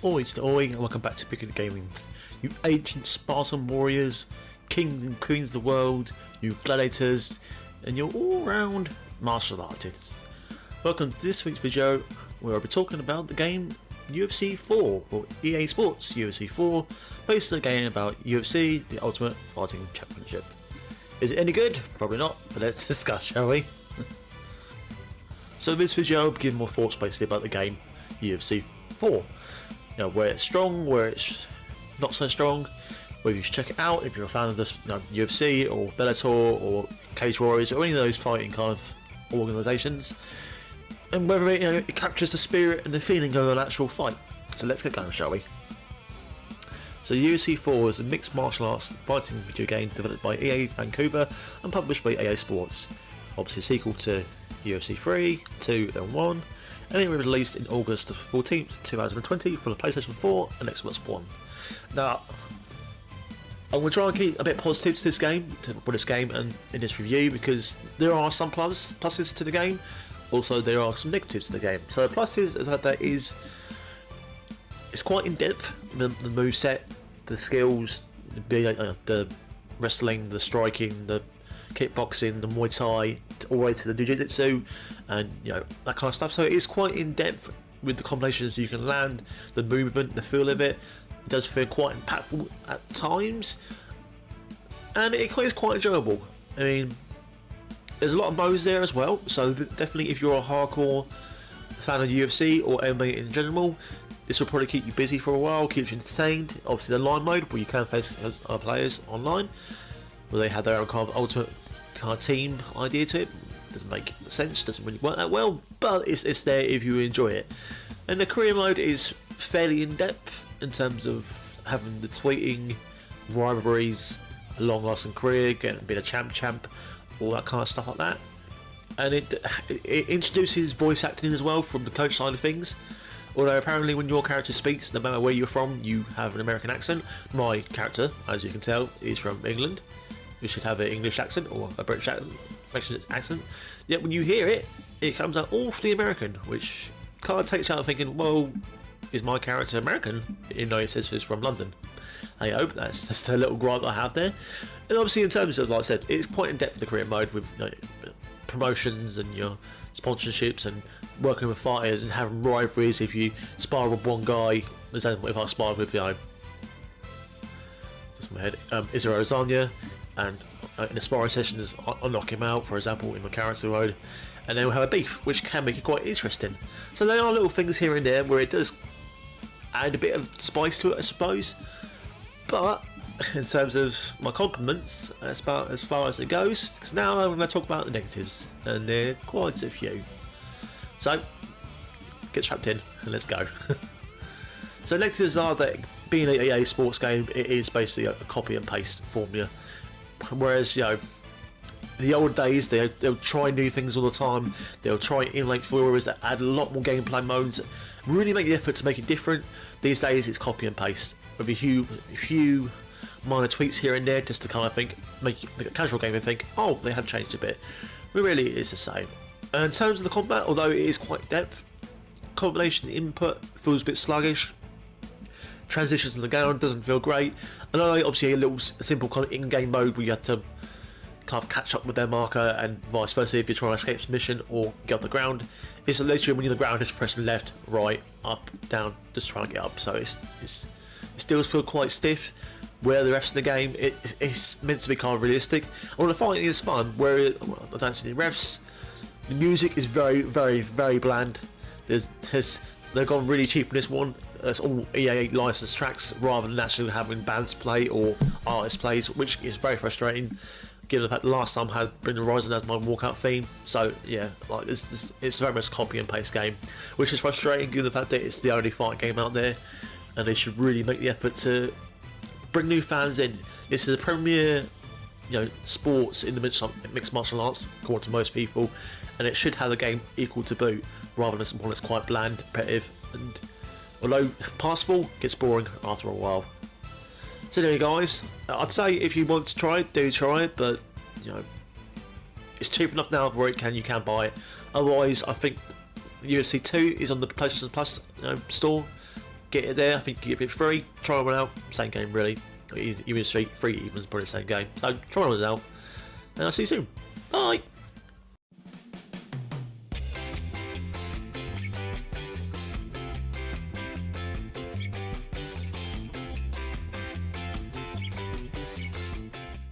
Oi, it's the Oi, and welcome back to Pickitupgaming. You ancient Spartan warriors, kings and queens of the world, you gladiators, and your all-round martial artists. Welcome to this week's video, where I'll be talking about the game UFC 4, or Ea Sports UFC 4, based on a game about UFC, the Ultimate Fighting Championship. Is it any good? Probably not, but let's discuss, shall we? So in this video, I'll be giving more thoughts basically about the game UFC 4. You know, where it's strong, where it's not so strong, whether you should check it out if you're a fan of this, UFC or Bellator or Cage Warriors or any of those fighting kind of organisations, and whether it captures the spirit and the feeling of an actual fight. So let's get going, shall we? So UFC 4 is a mixed martial arts fighting video game developed by EA Vancouver and published by Ea Sports. Obviously a sequel to UFC 3, 2 and 1. And it was released in August 14th, 2020 for the PlayStation 4 and Xbox One. Now, I'm going to try and keep a bit positive to this game, and in this review, because there are some pluses to the game. Also, there are some negatives to the game. So, the pluses is that it's quite in depth. The moveset, the skills, the wrestling, the striking, the kickboxing, the Muay Thai, all the way to the Jiu-Jitsu, and that kind of stuff. So it is quite in depth with the combinations you can land, the movement, the feel of it. It does feel quite impactful at times, and it is quite enjoyable. I mean, there's a lot of modes there as well. So definitely, if you're a hardcore fan of UFC or MMA in general, this will probably keep you busy for a while, keep you entertained. Obviously, the line mode where you can face other players online, where they have their own kind of ultimate kind of team idea to it. Doesn't make sense, doesn't really work that well, but it's there if you enjoy it. And the career mode is fairly in depth in terms of having the tweeting, rivalries, a long lasting career, being a champ, all that kind of stuff like that. And it introduces voice acting as well from the coach side of things. Although apparently when your character speaks, no matter where you're from, you have an American accent. My character, as you can tell, is from England. You should have an English accent or a British accent. Yet when you hear it, it comes out awfully American, which kind of takes you out of thinking, well, is my character American? Even though it says it's from London. I hope that's a little gripe I have there. And obviously in terms of, like I said, it's quite in depth the career mode with promotions and your sponsorships and working with fighters and having rivalries. If you spar with one guy, as if I sparred with just my head, Israel Adesanya, and in a sparring session I'll knock him out, for example, in my character mode, and then we'll have a beef, which can make it quite interesting. So there are little things here and there where it does add a bit of spice to it, I suppose. But in terms of my compliments, that's about as far as it goes, because now I'm going to talk about the negatives, and there are quite a few. So get strapped in and let's go. So negatives are that being an EA Sports game, it is basically a copy and paste formula. Whereas the old days, they'll try new things all the time. They'll try in-length forwards that add a lot more gameplay modes, really make the effort to make it different. These days it's copy and paste with a few minor tweaks here and there, just to kind of make a casual gamer think, oh, they have changed a bit. But really it is the same. And in terms of the combat, although it is quite depth, combination input feels a bit sluggish. Transitions on the ground doesn't feel great. And obviously a little simple kind of in-game mode where you have to kind of catch up with their marker, and vice versa if you're trying to escape submission or get off the ground. It's literally when you're on the ground, just pressing left, right, up, down, just trying to get up. So it still feels quite stiff. Where the refs in the game, it's meant to be kind of realistic. And when the fighting is fun, where I don't see any refs, the music is very, very, very bland. They've gone really cheap in this one. It's all EA licensed tracks rather than actually having bands play or artists plays, which is very frustrating, given the fact the last time I had Bring the Horizon as my walkout theme. So yeah, like it's very much a copy and paste game, which is frustrating given the fact that it's the only fight game out there, and they should really make the effort to bring new fans in. This is a premier sports in the mixed martial arts, according to most people, and it should have the game equal to boot, rather than one that's quite bland, repetitive, and although passable, gets boring after a while. So anyway guys, I'd say if you want to try it, do try it, but it's cheap enough now where you can buy it. Otherwise, I think UFC 2 is on the PlayStation Plus store. get it there. I think you get it free. Try one out. Same game really. Even free evens probably the same game. So try one out. And I'll see you soon. Bye.